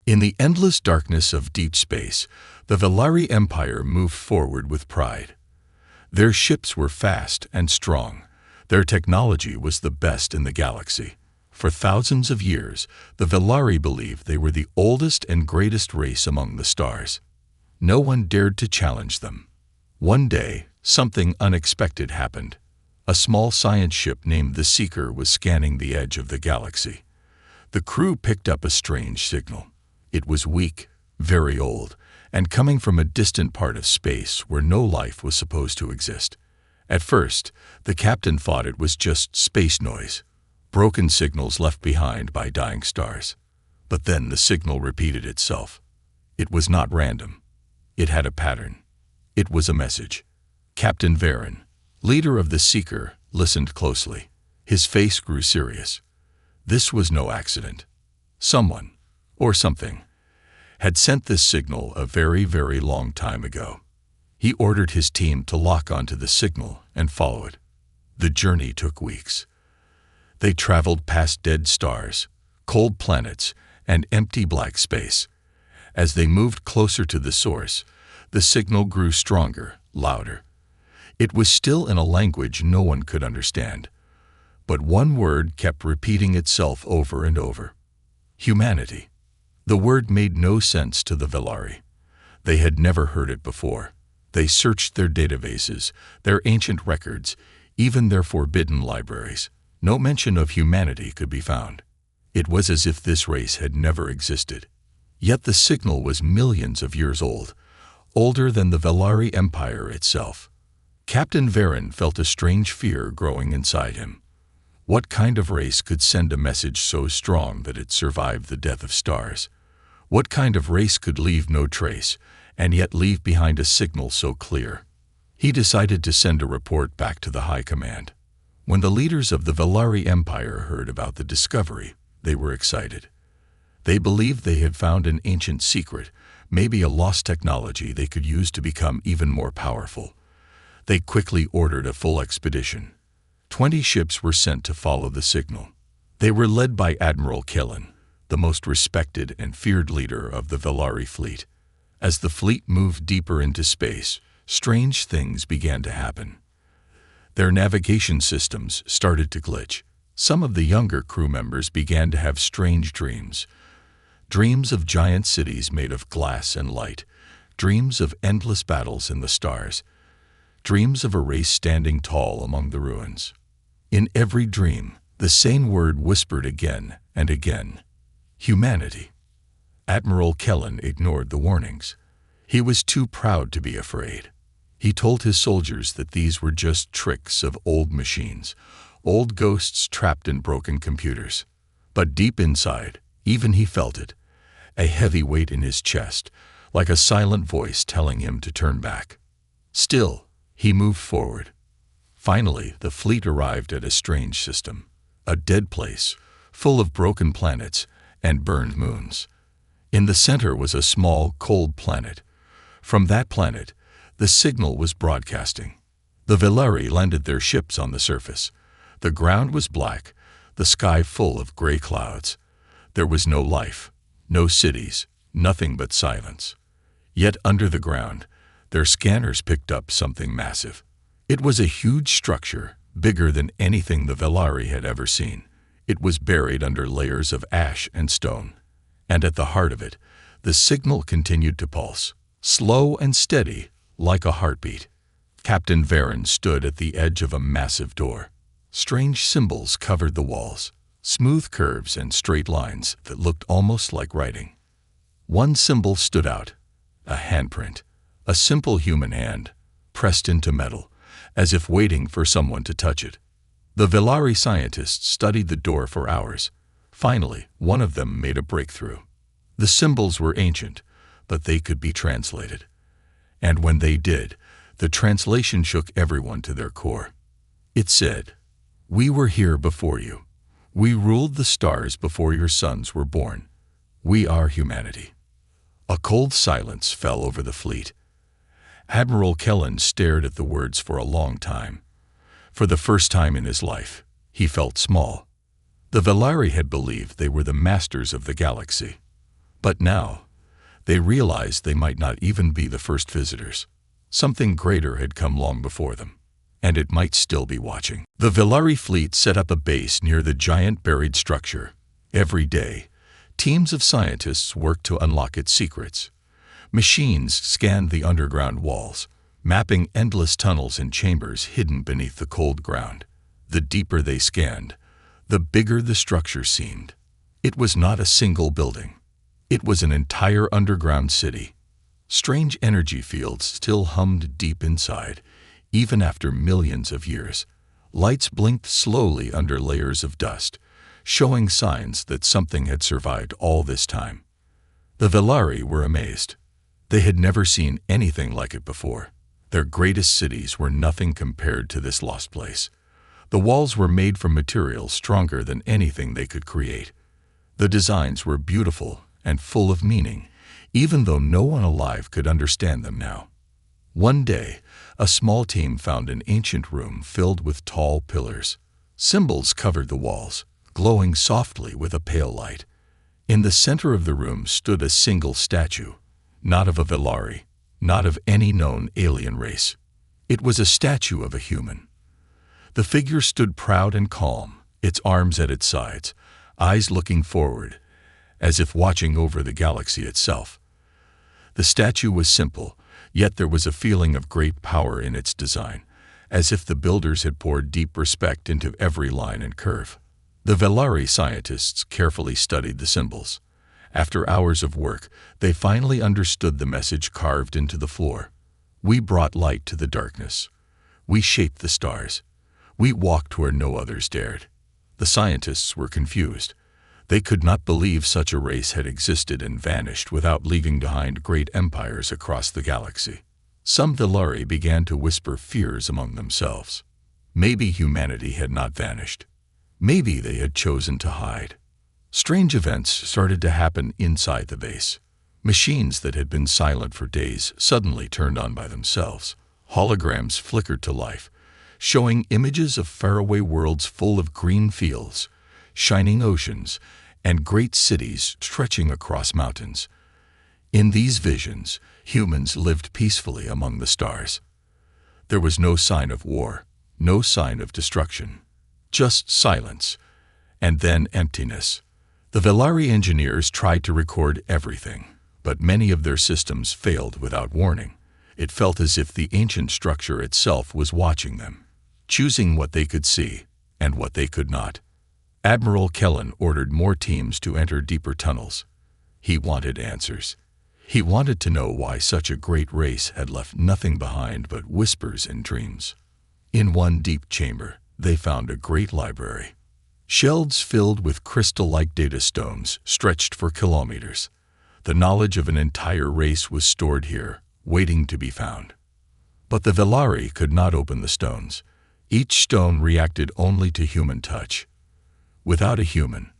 In the endless darkness of deep space, the Velari Empire moved forward with pride. Their ships were fast and strong. Their technology was the best in the galaxy. For thousands of years, the Velari believed they were the oldest and greatest race among the stars. No one dared to challenge them. One day, something unexpected happened. A small science ship named the Seeker was scanning the edge of the galaxy. The crew picked up a strange signal. It was weak, very old, and coming from a distant part of space where no life was supposed to exist. At first, the captain thought it was just space noise, broken signals left behind by dying stars. But then the signal repeated itself. It was not random. It had a pattern. It was a message. Captain Varen, leader of the Seeker, listened closely. His face grew serious. This was no accident. Someone, or something, had sent this signal a very, very long time ago. He ordered his team to lock onto the signal and follow it. The journey took weeks. They traveled past dead stars, cold planets, and empty black space. As they moved closer to the source, the signal grew stronger, louder. It was still in a language no one could understand. But one word kept repeating itself over and over. Humanity. The word made no sense to the Velari. They had never heard it before. They searched their databases, their ancient records, even their forbidden libraries. No mention of humanity could be found. It was as if this race had never existed. Yet the signal was millions of years old, older than the Velari Empire itself. Captain Varen felt a strange fear growing inside him. What kind of race could send a message so strong that it survived the death of stars? What kind of race could leave no trace, and yet leave behind a signal so clear? He decided to send a report back to the High Command. When the leaders of the Velari Empire heard about the discovery, they were excited. They believed they had found an ancient secret, maybe a lost technology they could use to become even more powerful. They quickly ordered a full expedition. 20 ships were sent to follow the signal. They were led by Admiral Kellen, the most respected and feared leader of the Velari fleet. As the fleet moved deeper into space, strange things began to happen. Their navigation systems started to glitch. Some of the younger crew members began to have strange dreams. Dreams of giant cities made of glass and light. Dreams of endless battles in the stars. Dreams of a race standing tall among the ruins. In every dream, the same word whispered again and again. Humanity. Admiral Kellen ignored the warnings. He was too proud to be afraid. He told his soldiers that these were just tricks of old machines, old ghosts trapped in broken computers. But deep inside, even he felt it, a heavy weight in his chest, like a silent voice telling him to turn back. Still, he moved forward. Finally, the fleet arrived at a strange system, a dead place, full of broken planets and burned moons. In the center was a small, cold planet. From that planet, the signal was broadcasting. The Velari landed their ships on the surface. The ground was black, the sky full of gray clouds. There was no life, no cities, nothing but silence. Yet under the ground, their scanners picked up something massive. It was a huge structure, bigger than anything the Velari had ever seen. It was buried under layers of ash and stone. And at the heart of it, the signal continued to pulse, slow and steady, like a heartbeat. Captain Varen stood at the edge of a massive door. Strange symbols covered the walls, smooth curves and straight lines that looked almost like writing. One symbol stood out, a handprint, a simple human hand, pressed into metal, as if waiting for someone to touch it. The Velari scientists studied the door for hours. Finally, one of them made a breakthrough. The symbols were ancient, but they could be translated. And when they did, the translation shook everyone to their core. It said, "We were here before you. We ruled the stars before your sons were born. We are humanity." A cold silence fell over the fleet. Admiral Kellen stared at the words for a long time. For the first time in his life, he felt small. The Velari had believed they were the masters of the galaxy. But now, they realized they might not even be the first visitors. Something greater had come long before them, and it might still be watching. The Villari fleet set up a base near the giant buried structure. Every day, teams of scientists worked to unlock its secrets. Machines scanned the underground walls, mapping endless tunnels and chambers hidden beneath the cold ground. The deeper they scanned, the bigger the structure seemed. It was not a single building. It was an entire underground city. Strange energy fields still hummed deep inside, even after millions of years. Lights blinked slowly under layers of dust, showing signs that something had survived all this time. The Villari were amazed. They had never seen anything like it before. Their greatest cities were nothing compared to this lost place. The walls were made from materials stronger than anything they could create. The designs were beautiful and full of meaning, even though no one alive could understand them now. One day, a small team found an ancient room filled with tall pillars. Symbols covered the walls, glowing softly with a pale light. In the center of the room stood a single statue, not of a Villari, not of any known alien race. It was a statue of a human. The figure stood proud and calm, its arms at its sides, eyes looking forward, as if watching over the galaxy itself. The statue was simple, yet there was a feeling of great power in its design, as if the builders had poured deep respect into every line and curve. The Villari scientists carefully studied the symbols. After hours of work, they finally understood the message carved into the floor. We brought light to the darkness. We shaped the stars. We walked where no others dared. The scientists were confused. They could not believe such a race had existed and vanished without leaving behind great empires across the galaxy. Some Villari began to whisper fears among themselves. Maybe humanity had not vanished. Maybe they had chosen to hide. Strange events started to happen inside the base. Machines that had been silent for days suddenly turned on by themselves. Holograms flickered to life, showing images of faraway worlds full of green fields, shining oceans, and great cities stretching across mountains. In these visions, humans lived peacefully among the stars. There was no sign of war, no sign of destruction, just silence, and then emptiness. The Villari engineers tried to record everything, but many of their systems failed without warning. It felt as if the ancient structure itself was watching them, choosing what they could see and what they could not. Admiral Kellen ordered more teams to enter deeper tunnels. He wanted answers. He wanted to know why such a great race had left nothing behind but whispers and dreams. In one deep chamber, they found a great library. Shelves filled with crystal-like data stones stretched for kilometers. The knowledge of an entire race was stored here, waiting to be found. But the Villari could not open the stones. Each stone reacted only to human touch. Without a human,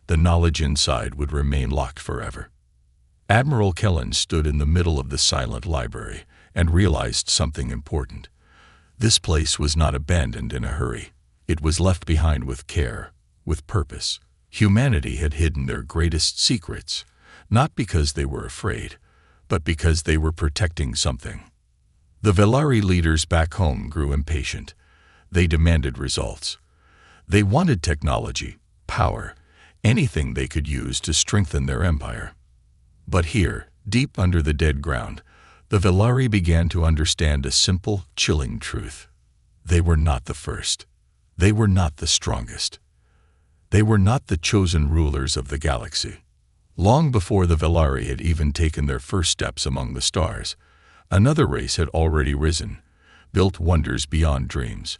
the knowledge inside would remain locked forever. Admiral Kellen stood in the middle of the silent library and realized something important. This place was not abandoned in a hurry. It was left behind with care, with purpose. Humanity had hidden their greatest secrets, not because they were afraid, but because they were protecting something. The Villari leaders back home grew impatient. They demanded results. They wanted technology, power, anything they could use to strengthen their empire. But here, deep under the dead ground, the Villari began to understand a simple, chilling truth. They were not the first. They were not the strongest. They were not the chosen rulers of the galaxy. Long before the Villari had even taken their first steps among the stars, another race had already risen, built wonders beyond dreams,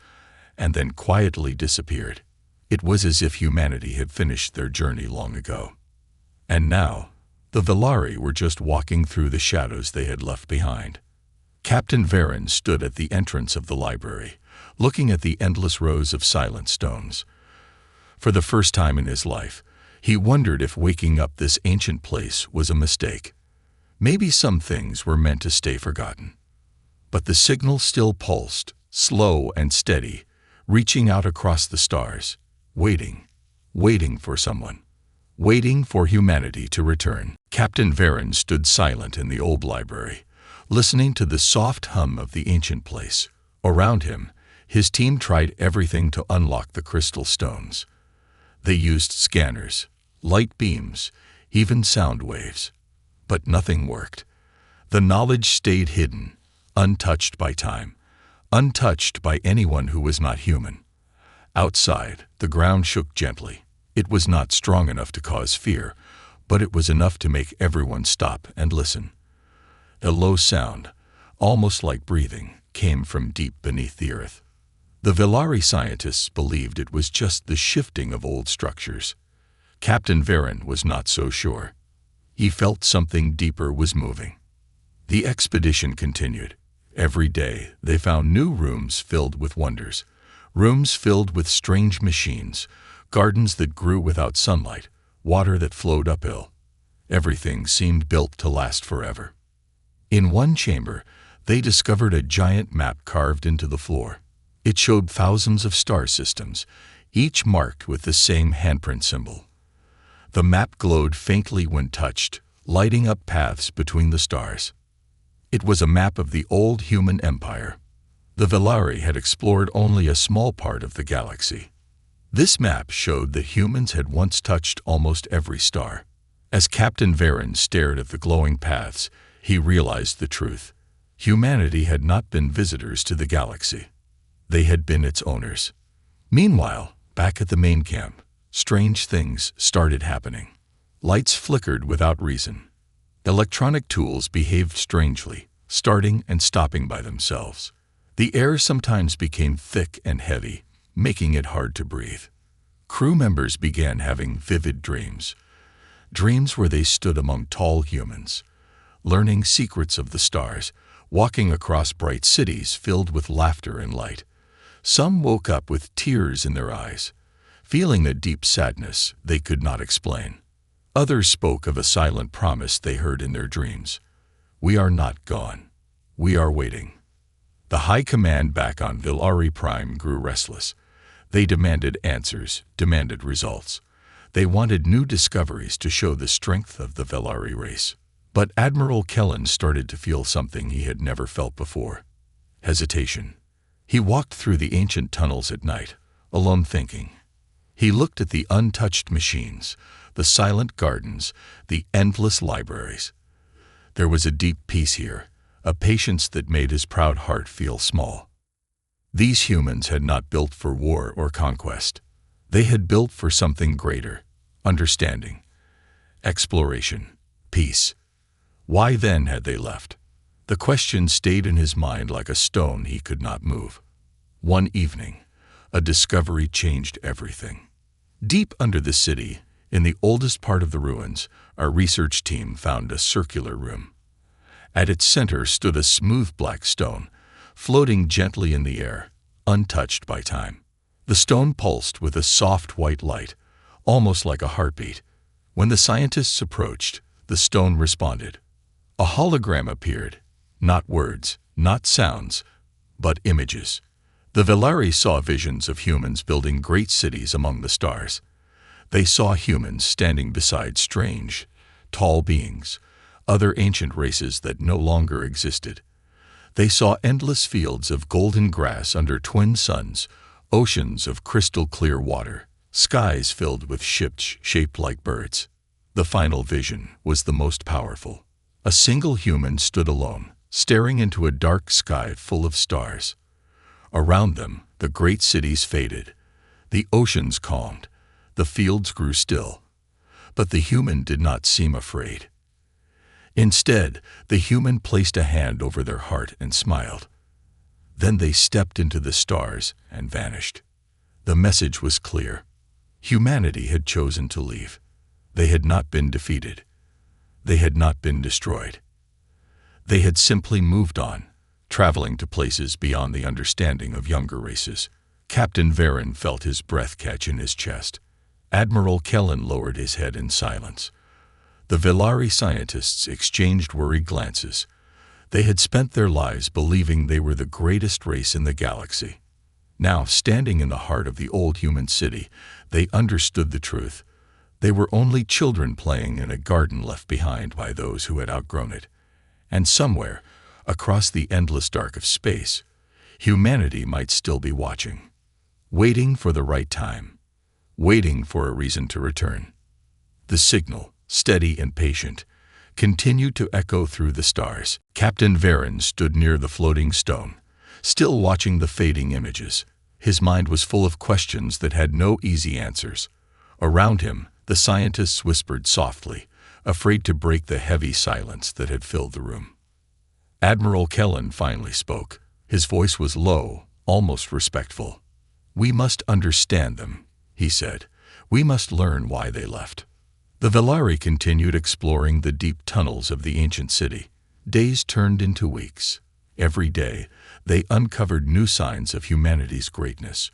and then quietly disappeared. It was as if humanity had finished their journey long ago. And now, the Villari were just walking through the shadows they had left behind. Captain Varen stood at the entrance of the library, looking at the endless rows of silent stones. For the first time in his life, he wondered if waking up this ancient place was a mistake. Maybe some things were meant to stay forgotten. But the signal still pulsed, slow and steady, reaching out across the stars, waiting for someone. waiting for humanity to return. Captain Varen stood silent in the old library, listening to the soft hum of the ancient place. Around him, his team tried everything to unlock the crystal stones. They used scanners, light beams, even sound waves. But nothing worked. The knowledge stayed hidden, untouched by time, untouched by anyone who was not human. Outside, the ground shook gently. It was not strong enough to cause fear, but it was enough to make everyone stop and listen. A low sound, almost like breathing, came from deep beneath the earth. The Villari scientists believed it was just the shifting of old structures. Captain Varen was not so sure. He felt something deeper was moving. The expedition continued. Every day, they found new rooms filled with wonders, rooms filled with strange machines, gardens that grew without sunlight, water that flowed uphill. Everything seemed built to last forever. In one chamber, they discovered a giant map carved into the floor. It showed thousands of star systems, each marked with the same handprint symbol. The map glowed faintly when touched, lighting up paths between the stars. It was a map of the old human empire. The Villari had explored only a small part of the galaxy. This map showed that humans had once touched almost every star. As Captain Varen stared at the glowing paths, he realized the truth. Humanity had not been visitors to the galaxy. They had been its owners. Meanwhile, back at the main camp, strange things started happening. Lights flickered without reason. Electronic tools behaved strangely, starting and stopping by themselves. The air sometimes became thick and heavy, making it hard to breathe. Crew members began having vivid dreams. Dreams where they stood among tall humans, learning secrets of the stars, walking across bright cities filled with laughter and light. Some woke up with tears in their eyes, feeling a deep sadness they could not explain. Others spoke of a silent promise they heard in their dreams. We are not gone. We are waiting. The high command back on Villari Prime grew restless. They demanded answers, demanded results. They wanted new discoveries to show the strength of the Villari race. But Admiral Kellen started to feel something he had never felt before. Hesitation. He walked through the ancient tunnels at night, alone thinking. He looked at the untouched machines, the silent gardens, the endless libraries. There was a deep peace here, a patience that made his proud heart feel small. These humans had not built for war or conquest. They had built for something greater, understanding, exploration, peace. Why then had they left? The question stayed in his mind like a stone he could not move. One evening, a discovery changed everything. Deep under the city, in the oldest part of the ruins, our research team found a circular room. At its center stood a smooth black stone, floating gently in the air, untouched by time. The stone pulsed with a soft white light, almost like a heartbeat. When the scientists approached, the stone responded. A hologram appeared, not words, not sounds, but images. The Villari saw visions of humans building great cities among the stars. They saw humans standing beside strange, tall beings, other ancient races that no longer existed. They saw endless fields of golden grass under twin suns, oceans of crystal-clear water, skies filled with ships shaped like birds. The final vision was the most powerful. A single human stood alone, staring into a dark sky full of stars. Around them, the great cities faded. The oceans calmed. The fields grew still. But the human did not seem afraid. Instead, the human placed a hand over their heart and smiled. Then they stepped into the stars and vanished. The message was clear. Humanity had chosen to leave. They had not been defeated. They had not been destroyed. They had simply moved on, traveling to places beyond the understanding of younger races. Captain Varen felt his breath catch in his chest. Admiral Kellen lowered his head in silence. The Villari scientists exchanged worried glances. They had spent their lives believing they were the greatest race in the galaxy. Now, standing in the heart of the old human city, they understood the truth. They were only children playing in a garden left behind by those who had outgrown it. And somewhere, across the endless dark of space, humanity might still be watching, waiting for the right time, waiting for a reason to return. The signal, steady and patient, continued to echo through the stars. Captain Varen stood near the floating stone, still watching the fading images. His mind was full of questions that had no easy answers. Around him, the scientists whispered softly, afraid to break the heavy silence that had filled the room. Admiral Kellen finally spoke. His voice was low, almost respectful. "We must understand them," he said. "We must learn why they left." The Velari continued exploring the deep tunnels of the ancient city. Days turned into weeks. Every day, they uncovered new signs of humanity's greatness.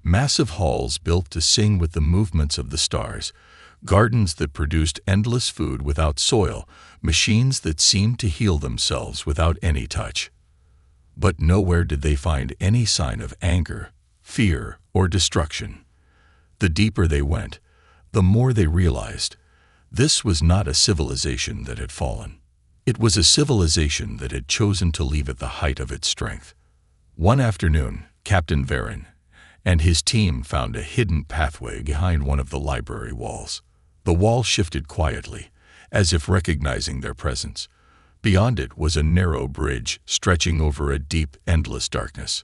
Massive halls built to sing with the movements of the stars, gardens that produced endless food without soil, machines that seemed to heal themselves without any touch. But nowhere did they find any sign of anger, fear, or destruction. The deeper they went, the more they realized this was not a civilization that had fallen. It was a civilization that had chosen to leave at the height of its strength. One afternoon, Captain Varen and his team found a hidden pathway behind one of the library walls. The wall shifted quietly, as if recognizing their presence. Beyond it was a narrow bridge stretching over a deep, endless darkness.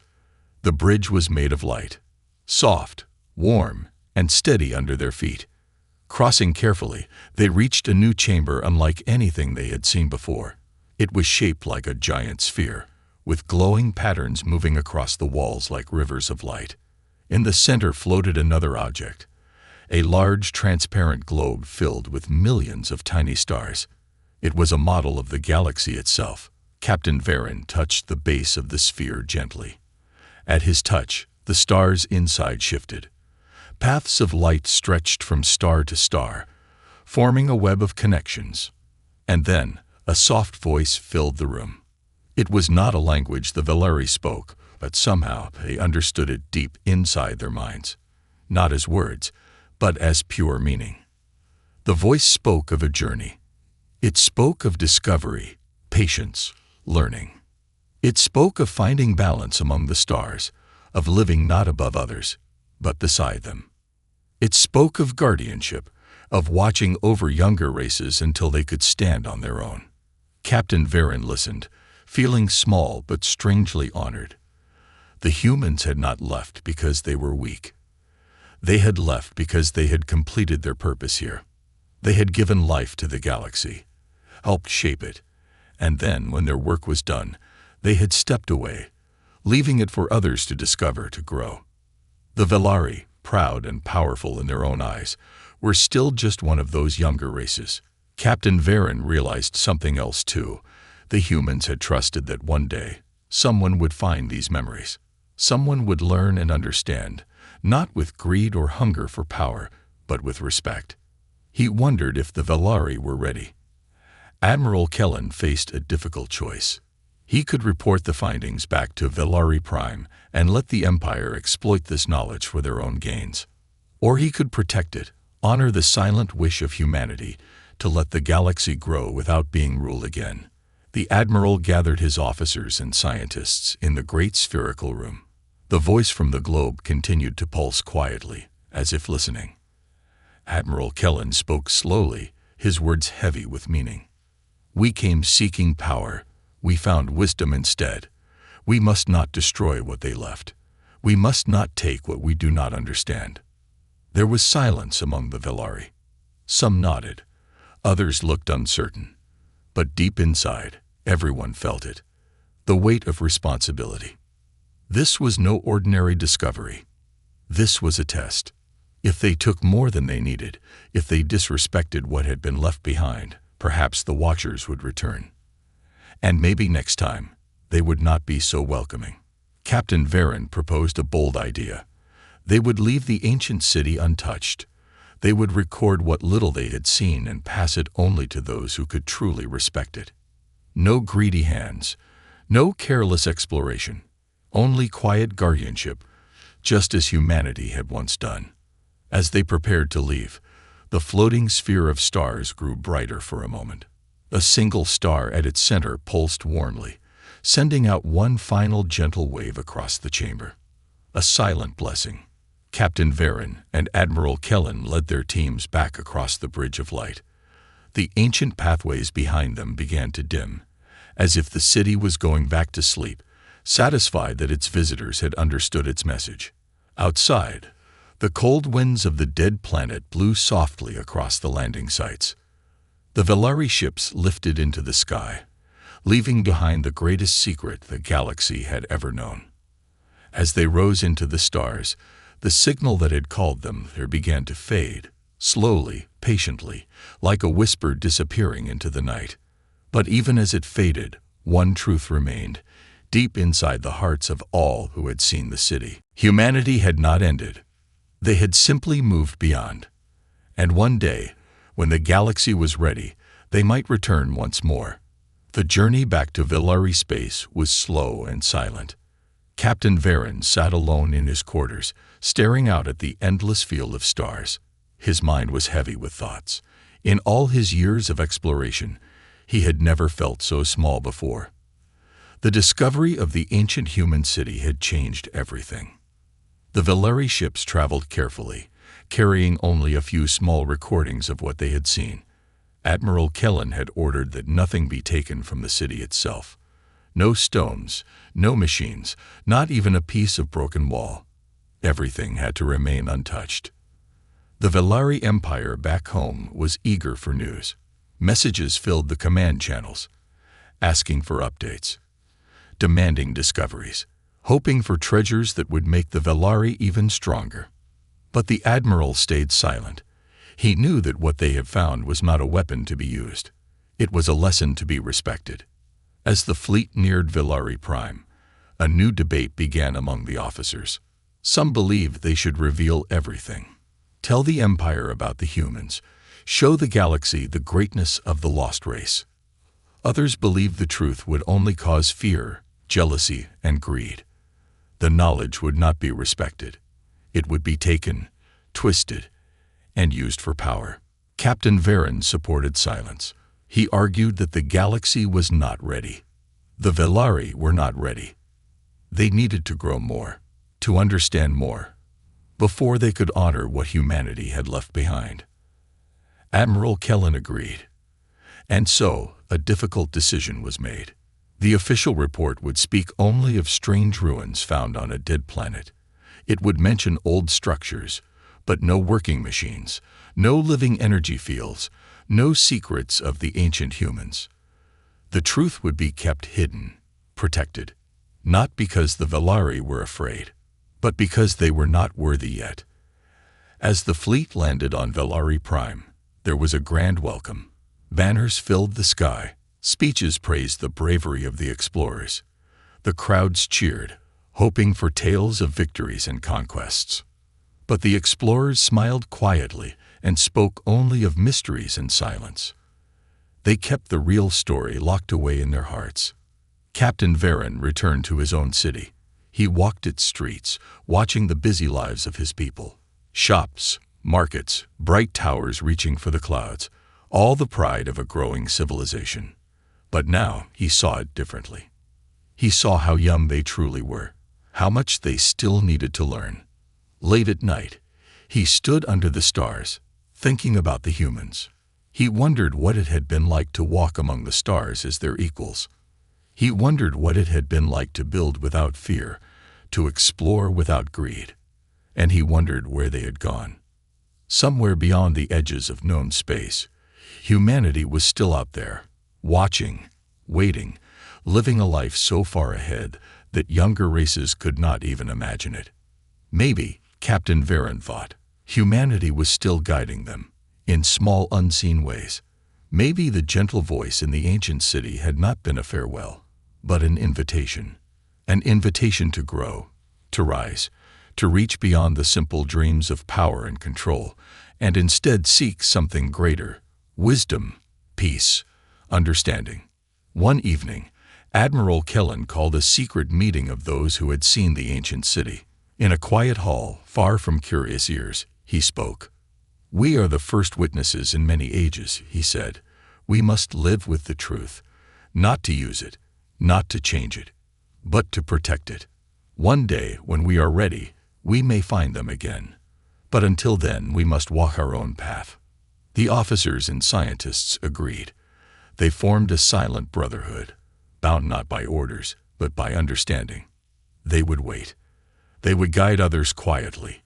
The bridge was made of light, soft, warm, and steady under their feet. Crossing carefully, they reached a new chamber unlike anything they had seen before. It was shaped like a giant sphere, with glowing patterns moving across the walls like rivers of light. In the center floated another object, a large, transparent globe filled with millions of tiny stars. It was a model of the galaxy itself. Captain Varen touched the base of the sphere gently. At his touch, the stars inside shifted. Paths of light stretched from star to star, forming a web of connections. And then, a soft voice filled the room. It was not a language the Velari spoke, but somehow they understood it deep inside their minds, not as words, but as pure meaning. The voice spoke of a journey. It spoke of discovery, patience, learning. It spoke of finding balance among the stars, of living not above others, but beside them. It spoke of guardianship, of watching over younger races until they could stand on their own. Captain Varen listened, feeling small but strangely honored. The humans had not left because they were weak. They had left because they had completed their purpose here. They had given life to the galaxy, helped shape it, and then, when their work was done, they had stepped away, leaving it for others to discover, to grow. The Velari, proud and powerful in their own eyes, were still just one of those younger races. Captain Varen realized something else too. The humans had trusted that one day, someone would find these memories. Someone would learn and understand, not with greed or hunger for power, but with respect. He wondered if the Velari were ready. Admiral Kellen faced a difficult choice. He could report the findings back to Velari Prime and let the Empire exploit this knowledge for their own gains. Or he could protect it, honor the silent wish of humanity to let the galaxy grow without being ruled again. The Admiral gathered his officers and scientists in the great spherical room. The voice from the globe continued to pulse quietly, as if listening. Admiral Kellen spoke slowly, his words heavy with meaning. "We came seeking power. We found wisdom instead. We must not destroy what they left. We must not take what we do not understand." There was silence among the Velari. Some nodded. Others looked uncertain. But deep inside, everyone felt it. The weight of responsibility. This was no ordinary discovery. This was a test. If they took more than they needed, if they disrespected what had been left behind, perhaps the Watchers would return. And maybe next time, they would not be so welcoming. Captain Varen proposed a bold idea. They would leave the ancient city untouched. They would record what little they had seen and pass it only to those who could truly respect it. No greedy hands, no careless exploration, only quiet guardianship, just as humanity had once done. As they prepared to leave, The floating sphere of stars grew brighter for a moment. A single star at its center pulsed warmly, sending out one final gentle wave across the chamber. A silent blessing. Captain Varen and Admiral Kellen led their teams back across the bridge of light. The ancient pathways behind them began to dim, as if the city was going back to sleep, satisfied that its visitors had understood its message. Outside, the cold winds of the dead planet blew softly across the landing sites. The Velari ships lifted into the sky, leaving behind the greatest secret the galaxy had ever known. As they rose into the stars, the signal that had called them there began to fade, slowly, patiently, like a whisper disappearing into the night. But even as it faded, one truth remained, deep inside the hearts of all who had seen the city. Humanity had not ended. They had simply moved beyond. And one day, when the galaxy was ready, they might return once more. The journey back to Velari space was slow and silent. Captain Varen sat alone in his quarters, staring out at the endless field of stars. His mind was heavy with thoughts. In all his years of exploration, he had never felt so small before. The discovery of the ancient human city had changed everything. The Velari ships traveled carefully, carrying only a few small recordings of what they had seen. Admiral Kellen had ordered that nothing be taken from the city itself. No stones, no machines, not even a piece of broken wall. Everything had to remain untouched. The Velari Empire back home was eager for news. Messages filled the command channels, asking for updates, demanding discoveries, hoping for treasures that would make the Velari even stronger. But the Admiral stayed silent. He knew that what they had found was not a weapon to be used. It was a lesson to be respected. As the fleet neared Velari Prime, a new debate began among the officers. Some believed they should reveal everything. Tell the Empire about the humans. Show the galaxy the greatness of the lost race. Others believed the truth would only cause fear, jealousy, and greed. The knowledge would not be respected. It would be taken, twisted, and used for power. Captain Varen supported silence. He argued that the galaxy was not ready. The Velari were not ready. They needed to grow more, to understand more, before they could honor what humanity had left behind. Admiral Kellen agreed. And so, a difficult decision was made. The official report would speak only of strange ruins found on a dead planet. It would mention old structures, but no working machines, no living energy fields, no secrets of the ancient humans. The truth would be kept hidden, protected, not because the Velari were afraid, but because they were not worthy yet. As the fleet landed on Velari Prime, there was a grand welcome. Banners filled the sky. Speeches praised the bravery of the explorers. The crowds cheered, hoping for tales of victories and conquests. But the explorers smiled quietly and spoke only of mysteries and silence. They kept the real story locked away in their hearts. Captain Varen returned to his own city. He walked its streets, watching the busy lives of his people. Shops, markets, bright towers reaching for the clouds, all the pride of a growing civilization. But now he saw it differently. He saw how young they truly were, how much they still needed to learn. Late at night, he stood under the stars, thinking about the humans. He wondered what it had been like to walk among the stars as their equals. He wondered what it had been like to build without fear, to explore without greed. And he wondered where they had gone. Somewhere beyond the edges of known space, humanity was still out there, watching, waiting, living a life so far ahead that younger races could not even imagine it. Maybe, Captain Varen thought, humanity was still guiding them, in small unseen ways. Maybe the gentle voice in the ancient city had not been a farewell, but an invitation to grow, to rise, to reach beyond the simple dreams of power and control, and instead seek something greater: wisdom, peace, understanding. One evening, Admiral Kellen called a secret meeting of those who had seen the ancient city. In a quiet hall, far from curious ears, he spoke. "We are the first witnesses in many ages," he said. "We must live with the truth, not to use it, not to change it, but to protect it. One day, when we are ready, we may find them again. But until then, we must walk our own path." The officers and scientists agreed. They formed a silent brotherhood, bound not by orders, but by understanding. They would wait. They would guide others quietly,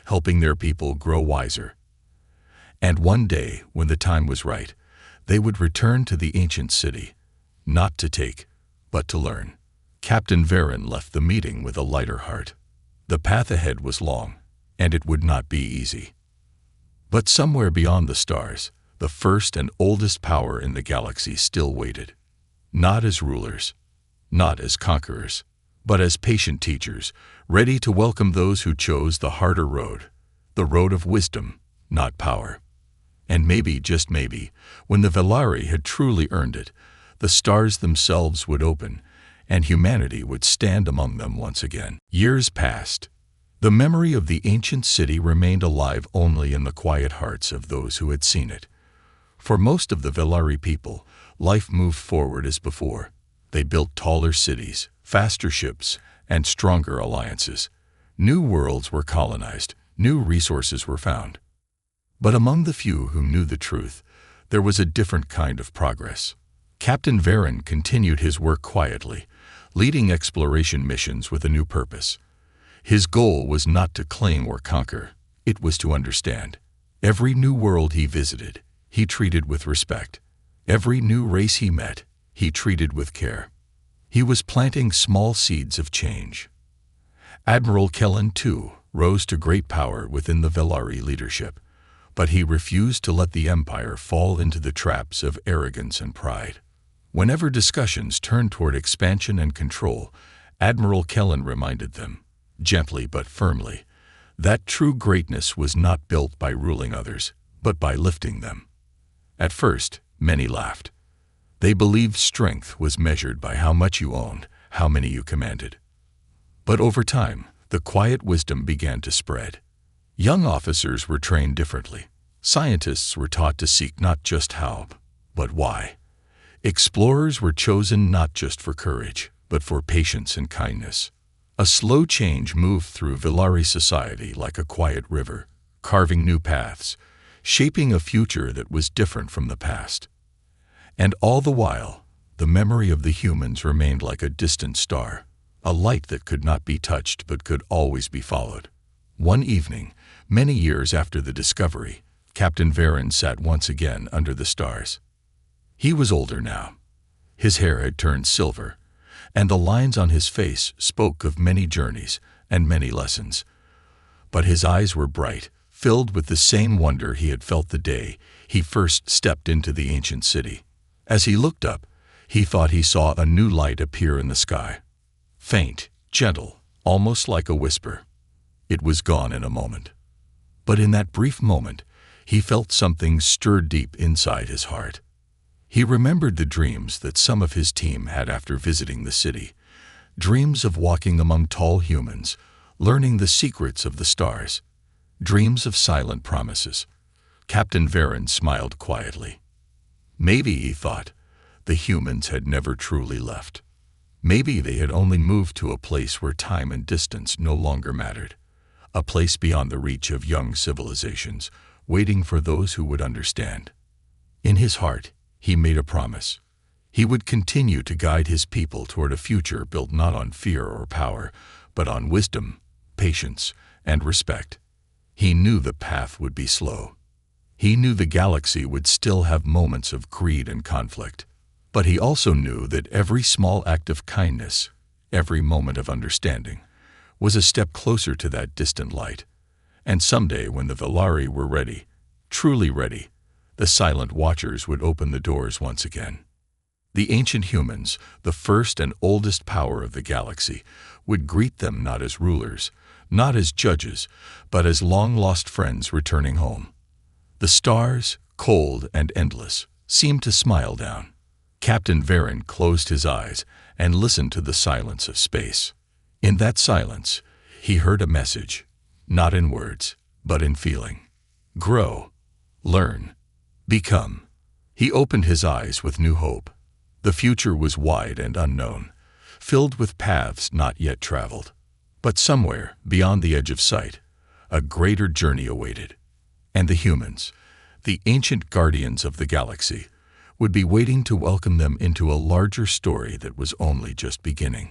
helping their people grow wiser. And one day, when the time was right, they would return to the ancient city, not to take, but to learn. Captain Varen left the meeting with a lighter heart. The path ahead was long, and it would not be easy. But somewhere beyond the stars, the first and oldest power in the galaxy still waited. Not as rulers, not as conquerors, but as patient teachers, ready to welcome those who chose the harder road, the road of wisdom, not power. And maybe, just maybe, when the Velari had truly earned it, the stars themselves would open, and humanity would stand among them once again. Years passed. The memory of the ancient city remained alive only in the quiet hearts of those who had seen it. For most of the Velari people, life moved forward as before. They built taller cities, faster ships, and stronger alliances. New worlds were colonized, new resources were found. But among the few who knew the truth, there was a different kind of progress. Captain Varen continued his work quietly, leading exploration missions with a new purpose. His goal was not to claim or conquer, it was to understand. Every new world he visited, he treated with respect. Every new race he met, he treated with care. He was planting small seeds of change. Admiral Kellen, too, rose to great power within the Velari leadership, but he refused to let the Empire fall into the traps of arrogance and pride. Whenever discussions turned toward expansion and control, Admiral Kellen reminded them, gently but firmly, that true greatness was not built by ruling others, but by lifting them. At first, many laughed. They believed strength was measured by how much you owned, how many you commanded. But over time, the quiet wisdom began to spread. Young officers were trained differently. Scientists were taught to seek not just how, but why. Explorers were chosen not just for courage, but for patience and kindness. A slow change moved through Velari society like a quiet river, carving new paths, shaping a future that was different from the past. And all the while, the memory of the humans remained like a distant star, a light that could not be touched but could always be followed. One evening, many years after the discovery, Captain Varen sat once again under the stars. He was older now. His hair had turned silver, and the lines on his face spoke of many journeys and many lessons. But his eyes were bright, filled with the same wonder he had felt the day he first stepped into the ancient city. As he looked up, he thought he saw a new light appear in the sky. Faint, gentle, almost like a whisper. It was gone in a moment. But in that brief moment, he felt something stir deep inside his heart. He remembered the dreams that some of his team had after visiting the city, dreams of walking among tall humans, learning the secrets of the stars, dreams of silent promises. Captain Varen smiled quietly. Maybe, he thought, the humans had never truly left. Maybe they had only moved to a place where time and distance no longer mattered, a place beyond the reach of young civilizations, waiting for those who would understand. In his heart, he made a promise. He would continue to guide his people toward a future built not on fear or power, but on wisdom, patience, and respect. He knew the path would be slow. He knew the galaxy would still have moments of greed and conflict. But he also knew that every small act of kindness, every moment of understanding, was a step closer to that distant light. And someday, when the Velari were ready, truly ready, the silent watchers would open the doors once again. The ancient humans, the first and oldest power of the galaxy, would greet them not as rulers, not as judges, but as long-lost friends returning home. The stars, cold and endless, seemed to smile down. Captain Varen closed his eyes and listened to the silence of space. In that silence, he heard a message, not in words, but in feeling. Grow, learn, become. He opened his eyes with new hope. The future was wide and unknown, filled with paths not yet traveled. But somewhere, beyond the edge of sight, a greater journey awaited. And the humans, the ancient guardians of the galaxy, would be waiting to welcome them into a larger story that was only just beginning.